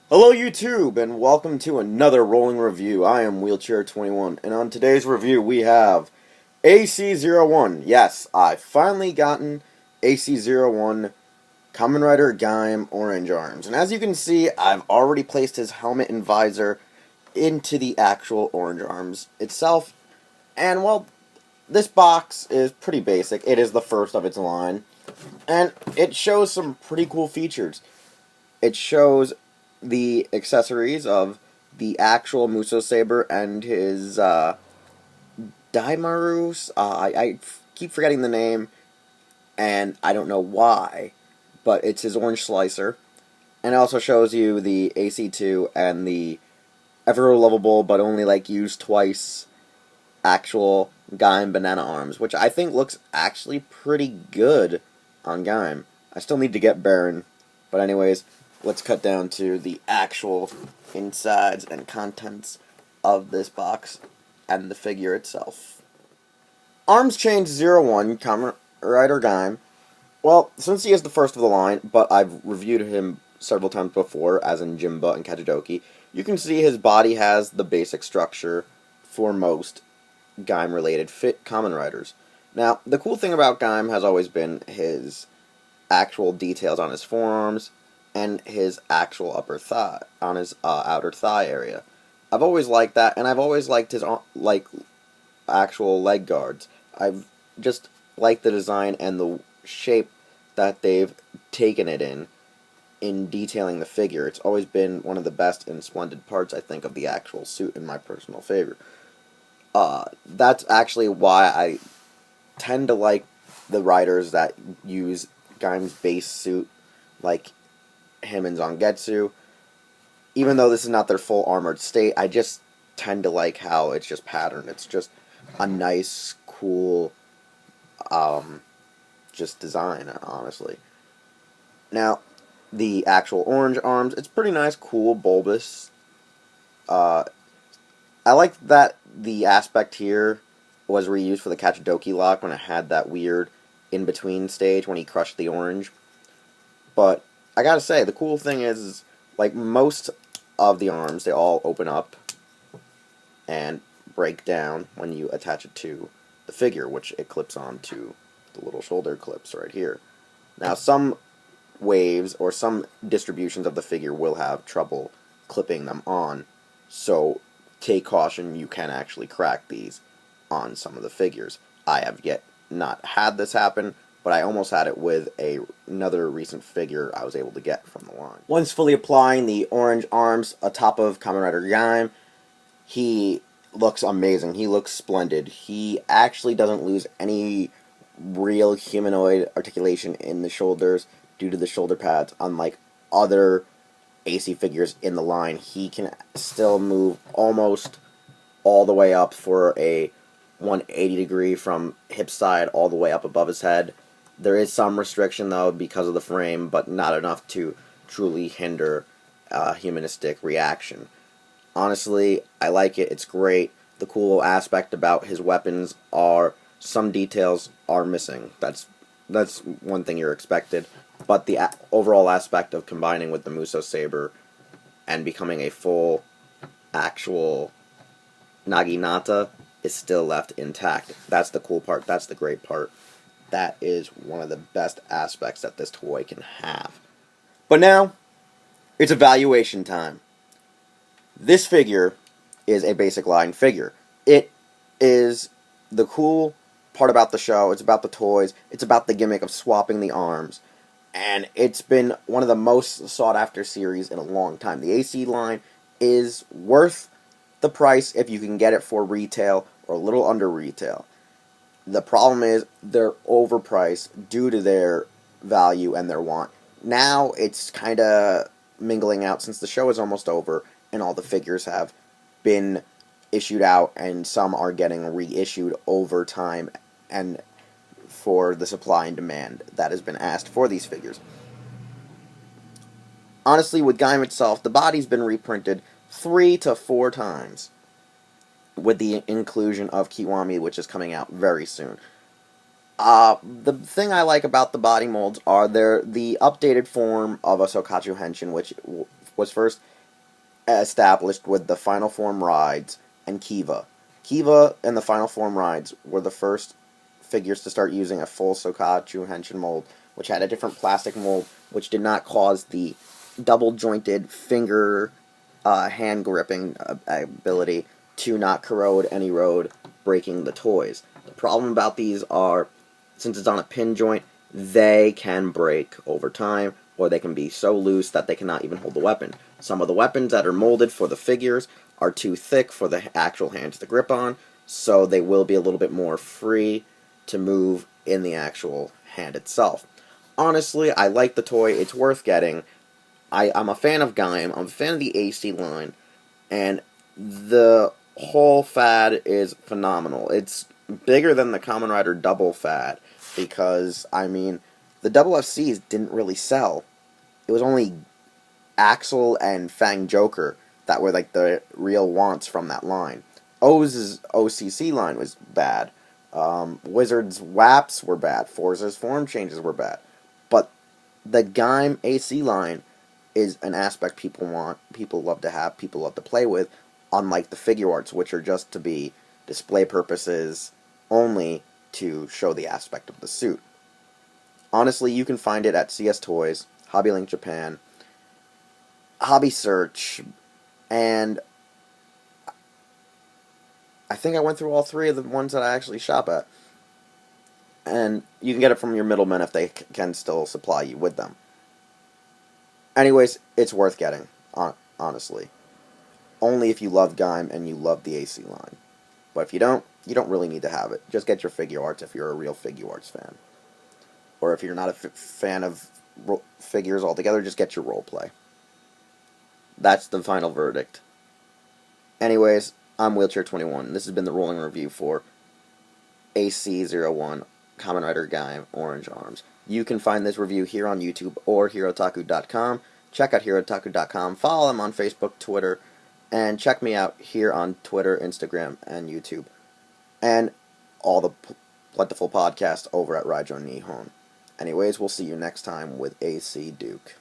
Hello YouTube, and welcome to another rolling review. I am Wheelchair21, and on today's review we have AC01. Yes, I've finally gotten AC01 Kamen Rider Gaim Orange Arms. And as you can see, I've already placed his helmet and visor into the actual orange arms itself. And well, this box is pretty basic. It is the first of its line, and it shows some pretty cool features. It shows the accessories of the actual Muso Saber and his Daimaru. I keep forgetting the name, and I don't know why, but it's his orange slicer. And it also shows you the AC2 and the ever lovable but only used twice actual Gaim banana arms, which I think looks actually pretty good on Gaim. I still need to get Baron, but anyways, let's cut down to the actual insides and contents of this box and the figure itself. Arms Change 01, Kamen Rider Gaim. Well, since he is the first of the line, but I've reviewed him several times before, as in Jimba and Kajidoki, you can see his body has the basic structure for most Gaim-related fit Kamen Riders. Now, the cool thing about Gaim has always been his actual details on his forearms and his actual upper thigh, on his outer thigh area. I've always liked that, and I've always liked his actual leg guards. I've just liked the design and the shape that they've taken it in detailing the figure. It's always been one of the best and splendid parts, I think, of the actual suit in my personal favor. That's actually why I tend to like the riders that use Gaim's base suit, like him and Zangetsu. Even though this is not their full armored state, I just tend to like how it's just patterned. It's just a nice, cool, just design, honestly. Now, the actual orange arms, it's pretty nice, cool, bulbous. I like that the aspect here was reused for the Kachidoki lock when it had that weird in-between stage when he crushed the orange. But I gotta say, the cool thing is, like most of the arms, they all open up and break down when you attach it to the figure, which it clips onto the little shoulder clips right here. Now, some waves or some distributions of the figure will have trouble clipping them on, so take caution, you can actually crack these on some of the figures. I have yet not had this happen, but I almost had it with another recent figure I was able to get from the line. Once fully applying the orange arms atop of Kamen Rider Gaim, he looks amazing. He looks splendid. He actually doesn't lose any real humanoid articulation in the shoulders due to the shoulder pads, unlike other AC figures in the line. He can still move almost all the way up for a 180 degree from hip side all the way up above his head. There is some restriction though because of the frame, but not enough to truly hinder humanistic reaction. Honestly, I like it. It's great. The cool aspect about his weapons are some details are missing. That's one thing you're expected. But the overall aspect of combining with the Muso Saber and becoming a full actual Naginata is still left intact. That's the cool part. That's the great part. That is one of the best aspects that this toy can have. But now, it's evaluation time. This figure is a basic line figure. It is the cool part about the show. It's about the toys. It's about the gimmick of swapping the arms. And it's been one of the most sought after series in a long time. The AC line is worth the price if you can get it for retail or a little under retail. The problem is they're overpriced due to their value and their want. Now it's kind of mingling out since the show is almost over and all the figures have been issued out and some are getting reissued over time and for the supply and demand that has been asked for these figures. Honestly, with Gaim itself, the body's been reprinted 3 to 4 times, with the inclusion of Kiwami, which is coming out very soon. The thing I like about the body molds are the updated form of a Sokachu Henshin, which was first established with the Final Form rides and Kiva. Kiva and the Final Form rides were the first figures to start using a full Sokachu Henshin mold, which had a different plastic mold, which did not cause the double-jointed finger hand gripping ability to not corrode any road, breaking the toys. The problem about these are, since it's on a pin joint, they can break over time, or they can be so loose that they cannot even hold the weapon. Some of the weapons that are molded for the figures are too thick for the actual hands to grip on, so they will be a little bit more free to move in the actual hand itself. Honestly, I like the toy. It's worth getting. I'm a fan of Gaim. I'm a fan of the AC line. And the whole fad is phenomenal. It's bigger than the Kamen Rider double fad. Because, I mean, the double FCs didn't really sell. It was only Axel and Fang Joker that were like the real wants from that line. O's OCC line was bad. Wizard's WAPs were bad. Forza's form changes were bad. But the Gaim AC line is an aspect people want, people love to have, people love to play with, unlike the figure arts, which are just to be display purposes only to show the aspect of the suit. Honestly, you can find it at CS Toys, Hobby Link Japan, Hobby Search, and I think I went through all three of the ones that I actually shop at. And you can get it from your middlemen if they can still supply you with them. Anyways, it's worth getting, honestly. Only if you love Gaim and you love the AC line. But if you don't really need to have it. Just get your figure arts if you're a real figure arts fan. Or if you're not a fan of figures altogether, just get your roleplay. That's the final verdict. Anyways, I'm Wheelchair21. This has been the rolling review for AC01 Kamen Rider Gaim Orange Arms. You can find this review here on YouTube or Hirotaku.com. Check out Hirotaku.com. Follow them on Facebook, Twitter, and check me out here on Twitter, Instagram, and YouTube. And all the plentiful podcasts over at Raijo Nihon. Anyways, we'll see you next time with AC Duke.